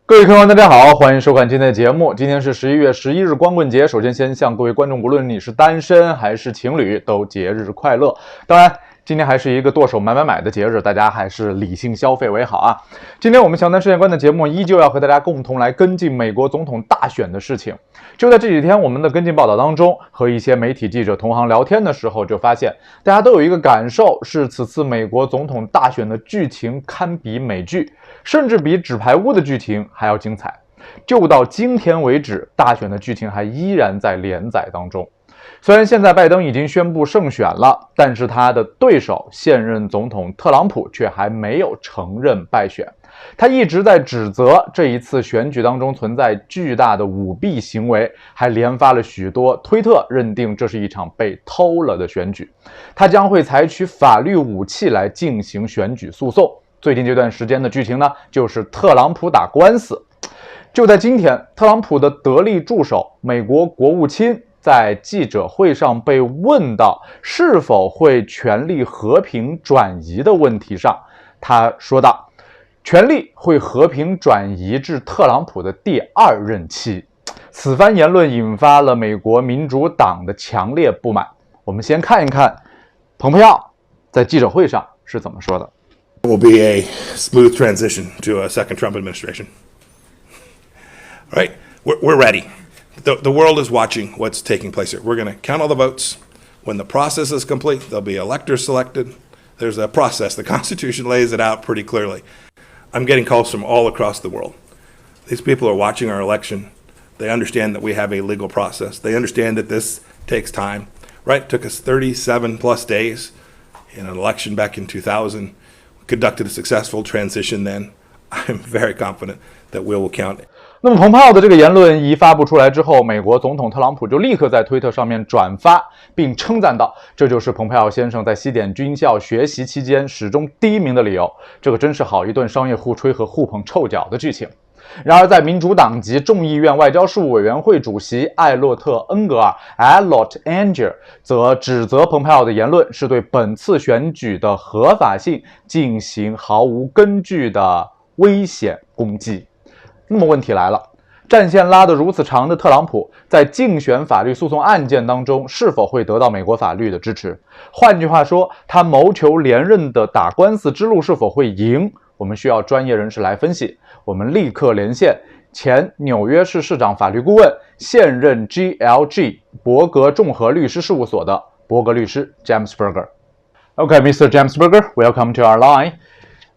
各位客官大家好，欢迎收看今天的节目。今天是11月11日光棍节，首先向各位观众，无论你是单身还是情侣，都节日快乐。当然今天还是一个剁手买的节日，大家还是理性消费为好啊。今天我们详谈世界观的节目依旧要和大家共同来跟进美国总统大选的事情。就在这几天，我们的跟进报道当中，和一些媒体记者同行聊天的时候，就发现大家都有一个感受，是此次美国总统大选的剧情堪比美剧，甚至比纸牌屋的剧情还要精彩。就到今天为止，大选的剧情还依然在连载当中。虽然现在拜登已经宣布胜选了，但是他的对手现任总统特朗普却还没有承认败选。他一直在指责这一次选举当中存在巨大的舞弊行为，还连发了许多推特，认定这是一场被偷了的选举。他将会采取法律武器来进行选举诉讼。最近这段时间的剧情呢，就是特朗普打官司。就在今天，特朗普的得力助手美国国务卿在记者会上被问到是否会权力和平转移的问题上，他说道，权力会和平转移至特朗普的第2任期。此番言论引发了美国民主党的强烈不满。我们先看一看蓬佩奥在记者会上是怎么说的。Will be a smooth transition to a second Trump administration. All right, we're ready. The world is watching what's taking place here. We're going to count all the votes. When the process is complete, there'll be electors selected. There's a process. The Constitution lays it out pretty clearly. I'm getting calls from all across the world. These people are watching our election. They understand that we have a legal process. They understand that this takes time. Right? It took us 37 plus days in an election back in 2000. Conducted a successful transition then. I'm very confident that we will count. 那么蓬佩奥的这个言论一发布出来之后，美国总统特朗普就立刻在推特上面转发，并称赞道，这就是蓬佩奥先生在西点军校学习期间始终第一名的理由。这个真是好一顿商业互吹和互捧臭脚的剧情。然而在民主党籍众议院外交事务委员会主席艾洛特·恩格尔 （Aylot Enger） 则指责蓬佩奥的言论是对本次选举的合法性进行毫无根据的危险攻击。那么问题来了，战线拉得如此长的特朗普，在竞选法律诉讼案件当中是否会得到美国法律的支持？换句话说，他谋求连任的打官司之路是否会赢？我们需要专业人士来分析。我们立刻连线前纽约市市长法律顾问，现任 GLG 伯格众和律师事务所的伯格律师 James Berger。Okay, Mr. James Berger, welcome to our line.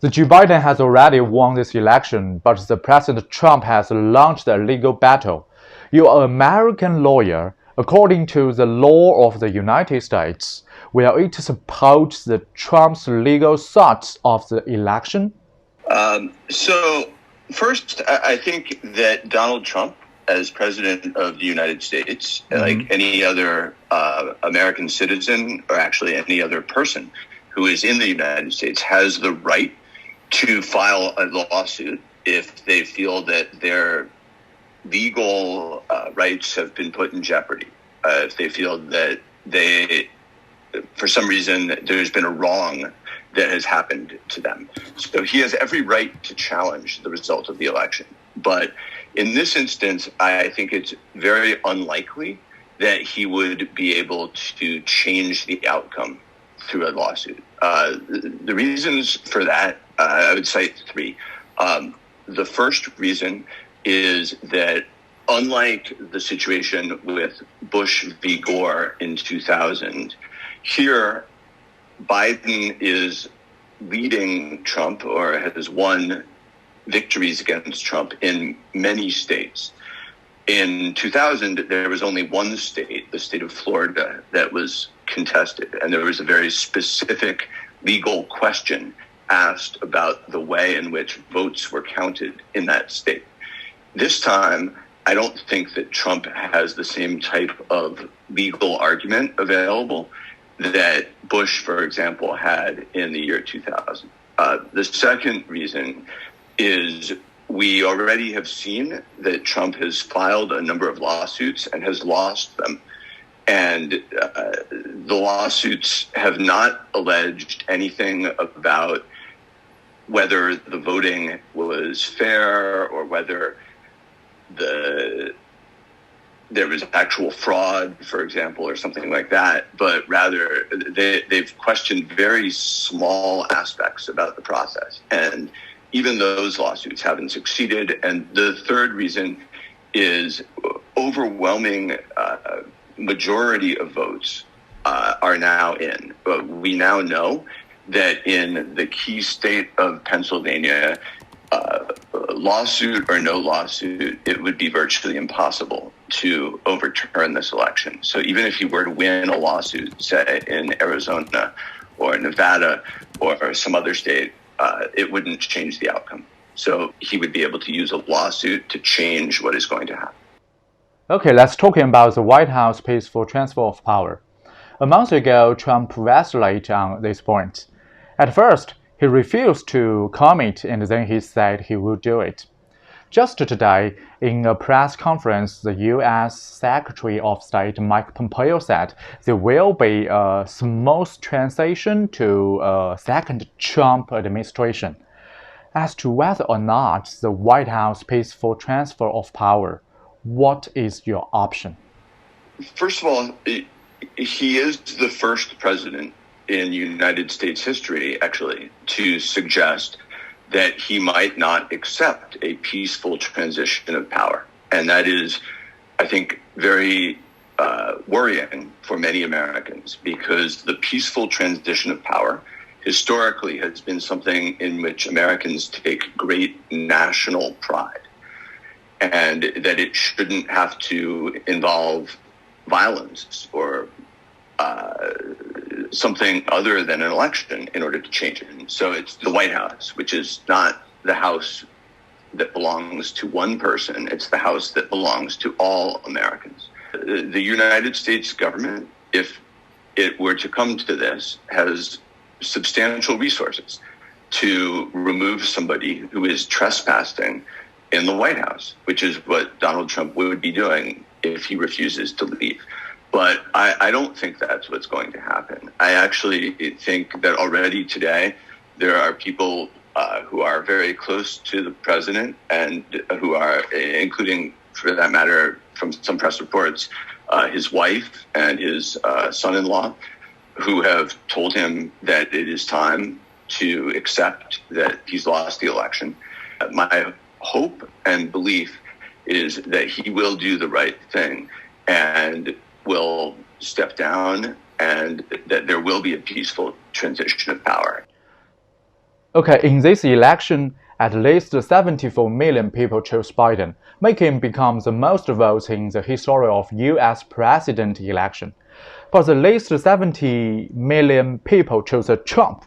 The Joe Biden has already won this election, but the President Trump has launched a legal battle. You're an American lawyer. According to the law of the United States, will it support the Trump's legal thoughts of the election? So first, I think that Donald Trump, as president of the United States, like any other American citizen, or actually any other person who is in the United States, has the right to file a lawsuit if they feel that their legal rights have been put in jeopardy. If they feel that for some reason, there's been a wrong that has happened to them. So he has every right to challenge the result of the election. But in this instance, I think it's very unlikely that he would be able to change the outcome through a lawsuit. The reasons for that, I would cite 3. The first reason is that unlike the situation with Bush v. Gore in 2000, here Biden is leading Trump, or has won victories against Trump in many states. In 2000, there was only one state, the state of Florida, that was contested, and there was a very specific legal question asked about the way in which votes were counted in that state. This time, I don't think that Trump has the same type of legal argument available that Bush, for example, had in the year 2000. The second reason is we already have seen that Trump has filed a number of lawsuits and has lost them. And the lawsuits have not alleged anything about whether the voting was fair or whether there was actual fraud, for example, or something like that, but rather they've questioned very small aspects about the process. And even those lawsuits haven't succeeded. And the third reason is overwhelming majority of votes are now in. But we now know that in the key state of Pennsylvania, lawsuit or no lawsuit, it would be virtually impossible to overturn this election. So even if he were to win a lawsuit, say in Arizona or Nevada or some other state, it wouldn't change the outcome. So he would be able to use a lawsuit to change what is going to happen. Okay, let's talk about the White House peaceful transfer of power. A month ago, Trump vacillated on this point. At first, he refused to commit, and then he said he would do it. Just today, in a press conference, the U.S. Secretary of State Mike Pompeo said there will be a smooth transition to a second Trump administration. As to whether or not the White House peaceful transfer of power, what is your option? First of all, he is the first president in United States history, actually, to suggest that he might not accept a peaceful transition of power. And that is, I think, very worrying for many Americans, because the peaceful transition of power historically has been something in which Americans take great national pride, and that it shouldn't have to involve violence or something other than an election in order to change it. So it's the White House, which is not the house that belongs to one person. It's the house that belongs to all Americans. The United States government, if it were to come to this, has substantial resources to remove somebody who is trespassing in the White House, which is what Donald Trump would be doing if he refuses to leave. But I don't think that's what's going to happen. I actually think that already today there are people who are very close to the president and who are, including, for that matter, from some press reports, his wife and his son-in-law, who have told him that it is time to accept that he's lost the election. My hope and belief is that he will do the right thing and will step down, and that there will be a peaceful transition of power. Okay, in this election, at least 74 million people chose Biden, making him become the most votes in the history of U.S. president election. But the least 70 million people chose Trump.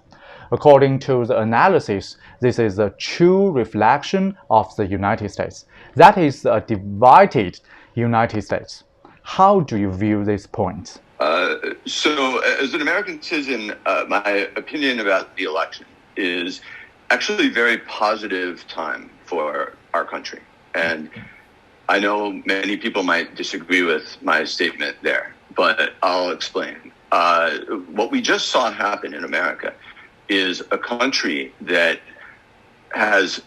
According to the analysis, this is a true reflection of the United States. That is a divided United States. How do you view this point? So as an American citizen, my opinion about the election is actually a very positive time for our country. And I know many people might disagree with my statement there, but I'll explain. What we just saw happen in America is a country that has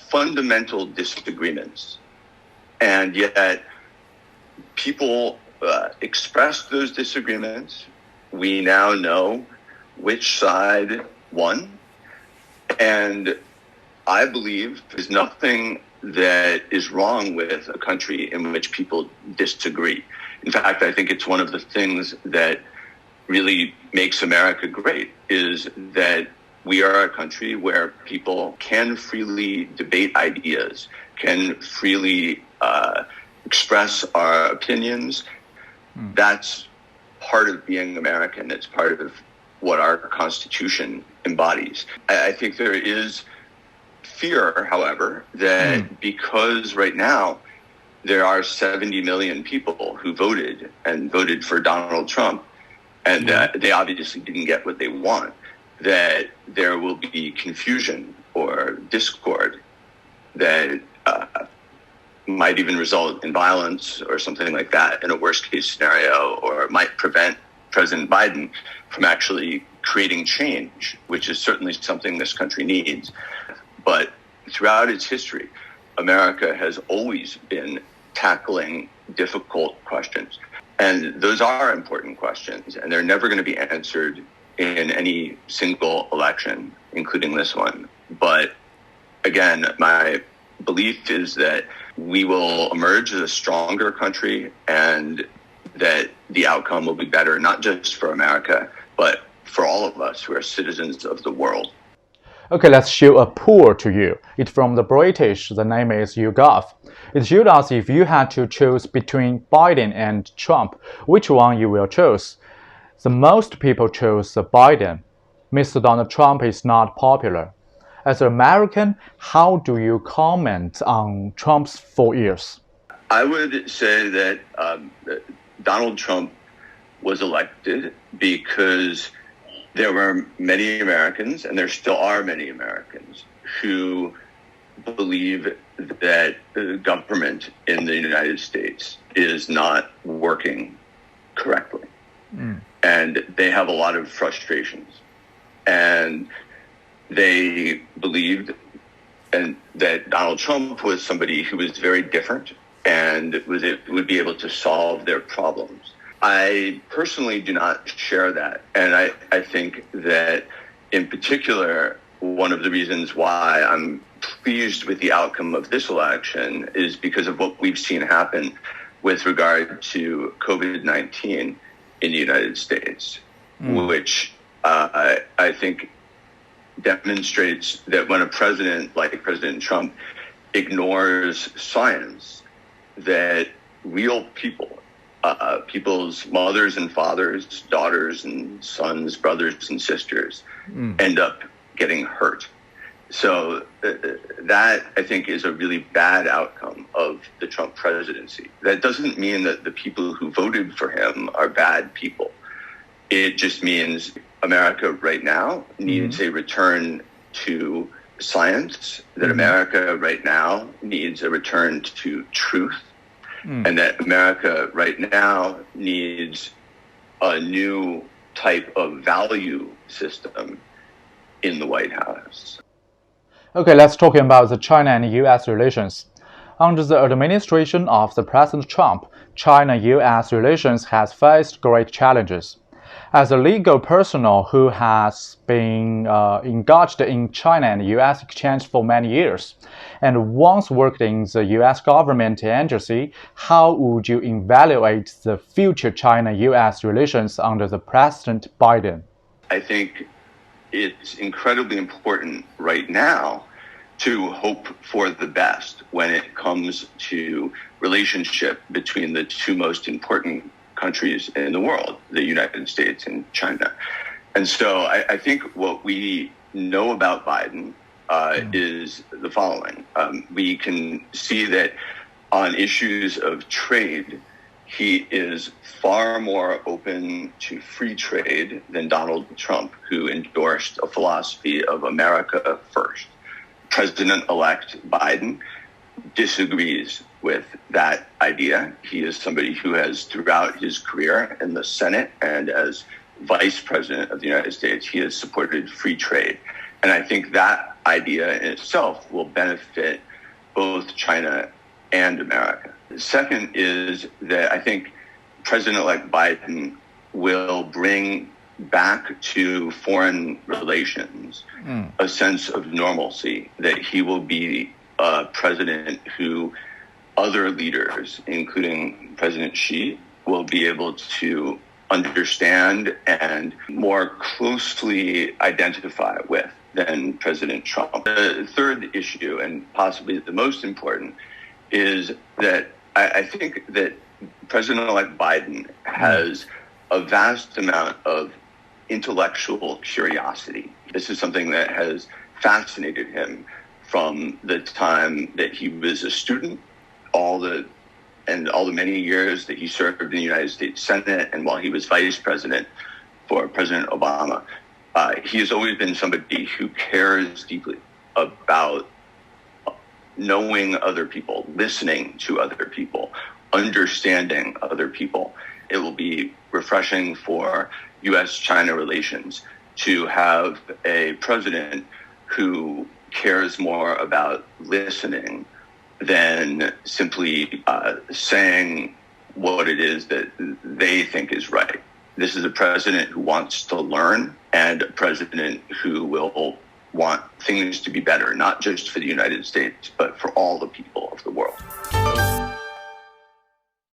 fundamental disagreements, and yet people express those disagreements. We now know which side won, and I believe there's nothing that is wrong with a country in which people disagree. In fact, I think it's one of the things that really makes America great, is that we are a country where people can freely debate ideas, can freely express our opinions. That's part of being American. It's part of what our Constitution embodies. I think there is fear, however, that because right now there are 70 million people who voted for Donald Trump, and they obviously didn't get what they want, that there will be confusion or discord that might even result in violence or something like that in a worst case scenario, or might prevent President Biden from actually creating change, which is certainly something this country needs. But throughout its history, America has always been tackling difficult questions. And those are important questions, and they're never going to be answered in any single election, including this one. But again, my belief is that we will emerge as a stronger country and that the outcome will be better, not just for America, but for all of us who are citizens of the world. Okay, let's show a poll to you. It's from the British. The name is YouGov. It showed us if you had to choose between Biden and Trump, which one you will choose. The most people chose Biden. Mr. Donald Trump is not popular. As an American, how do you comment on Trump's 4 years? I would say that Donald Trump was elected because there were many Americans, and there still are many Americans, who believe that the government in the United States is not working correctly. And they have a lot of frustrations. And they believed that Donald Trump was somebody who was very different and would be able to solve their problems. I personally do not share that. And I think that, in particular, one of the reasons why I'm pleased with the outcome of this election is because of what we've seen happen with regard to COVID-19 in the United States, which I think demonstrates that when a president like President Trump ignores science, that real people, people's mothers and fathers, daughters and sons, brothers and sisters, end up getting hurt. So that, I think, is a really bad outcome of the Trump presidency. That doesn't mean that the people who voted for him are bad people. It just means America right now needs a return to science, that America right now needs a return to truth, and that America right now needs a new type of value system in the White House. Okay, let's talk about the China and U.S. relations. Under the administration of the President Trump, China-U.S. relations has faced great challenges. As a legal personnel who has been engaged in China and U.S. exchange for many years, and once worked in the U.S. government agency, how would you evaluate the future China-U.S. relations under the President Biden? I think it's incredibly important right now to hope for the best when it comes to relationship between the two most important countries in the world, the United States and China. And so I think what we know about Biden is the following. We can see that on issues of trade, he is far more open to free trade than Donald Trump, who endorsed a philosophy of America first. President-elect Biden disagrees with that idea. He is somebody who has, throughout his career in the Senate and as Vice President of the United States, he has supported free trade. And I think that idea in itself will benefit both China and America. The second is that I think President-elect Biden will bring back to foreign relations a sense of normalcy, that he will be a president who other leaders, including President Xi, will be able to understand and more closely identify with than President Trump. The third issue, and possibly the most important, is that I think that President-elect Biden has a vast amount of intellectual curiosity. This is something that has fascinated him from the time that he was a student, all the many years that he served in the United States Senate, and while he was vice president for President Obama. He has always been somebody who cares deeply about knowing other people, listening to other people, understanding other people. it will be refreshing for U.S.-China relations to have a president who cares more about listening than simply saying what it is that they think is right. This is a president who wants to learn and a president who will want things to be better, not just for the United States, but for all the people of the world.